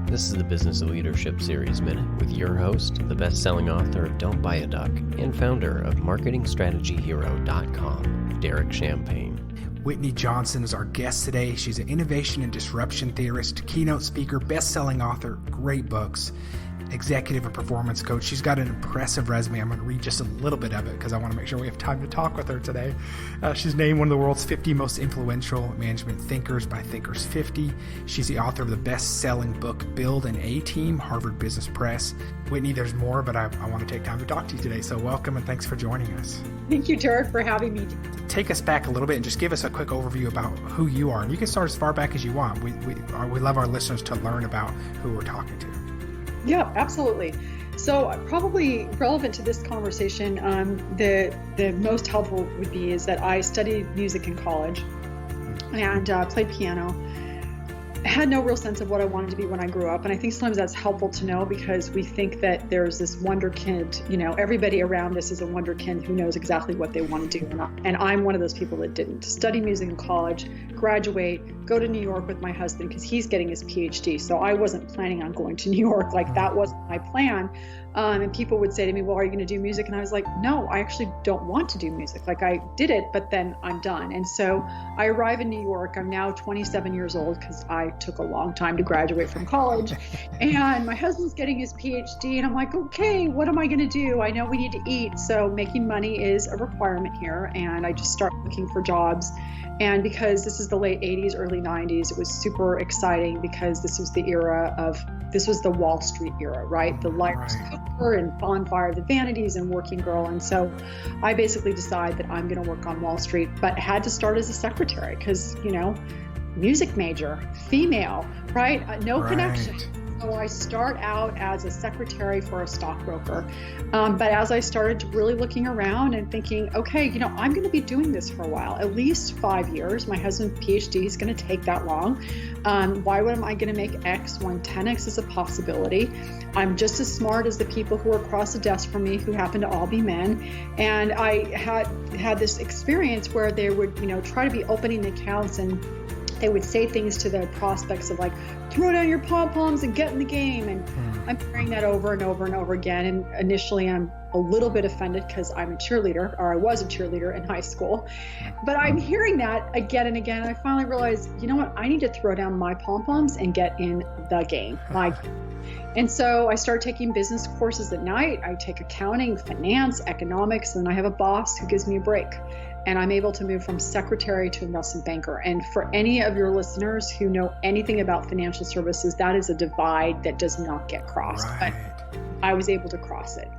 This is the Business of Leadership Series Minute with your host, the best-selling author of Don't Buy a Duck and founder of MarketingStrategyHero.com, Derek Champagne. Whitney Johnson is our guest today. She's an innovation and disruption theorist, keynote speaker, best-selling author, great books, executive and performance coach. She's got an impressive resume. I'm going to read just a little bit of it because I want to make sure we have time to talk with her today. She's named one of the world's 50 most influential management thinkers by Thinkers 50. She's the author of the best-selling book, Build an A-Team, Harvard Business Press. Whitney, there's more, but I want to take time to talk to you today. So welcome and thanks for joining us. Thank you, Derek, for having me. Take us back a little bit and just give us a quick overview about who you are. And you can start as far back as you want. We love our listeners to learn about who we're talking to. Yeah, absolutely. So probably relevant to this conversation, the most helpful would be is that I studied music in college and played piano. I had no real sense of what I wanted to be when I grew up. And I think sometimes that's helpful to know because we think that there's this wonderkind, everybody around us is a wonderkind who knows exactly what they want to do. And I'm one of those people that didn't study music in college, graduate, go to New York with my husband because he's getting his PhD. So I wasn't planning on going to New York. Like that wasn't my plan. And people would say to me, well, are you going to do music? And I was like, no, I actually don't want to do music. Like I did it, but then I'm done. And so I arrive in New York. I'm now 27 years old because I took a long time to graduate from college. And my husband's getting his PhD. And I'm like, okay, what am I going to do? I know we need to eat. So making money is a requirement here. And I just start looking for jobs. And because this is the late 80s, early 90s, it was super exciting because this was the Wall Street era, right? The Liar's Cooper and Bonfire of the Vanities and Working Girl. And so I basically decided that I'm going to work on Wall Street, but had to start as a secretary because, music major, female, right? No connection. So I start out as a secretary for a stockbroker. But as I started really looking around and thinking, okay, I'm going to be doing this for a while, at least 5 years. My husband's PhD is going to take that long. Why am I going to make X when 10X is a possibility? I'm just as smart as the people who are across the desk from me who happen to all be men. And I had this experience where they would, try to be opening accounts and they would say things to the prospects of like, throw down your pom-poms and get in the game. And I'm hearing that over and over and over again. And initially I'm a little bit offended because I'm a cheerleader, or I was a cheerleader in high school. But I'm hearing that again and again. And I finally realized, you know what? I need to throw down my pom-poms and get in the game, my game. And so I started taking business courses at night. I take accounting, finance, economics, and I have a boss who gives me a break. And I'm able to move from secretary to investment banker. And for any of your listeners who know anything about financial services, that is a divide that does not get crossed. Right. But I was able to cross it.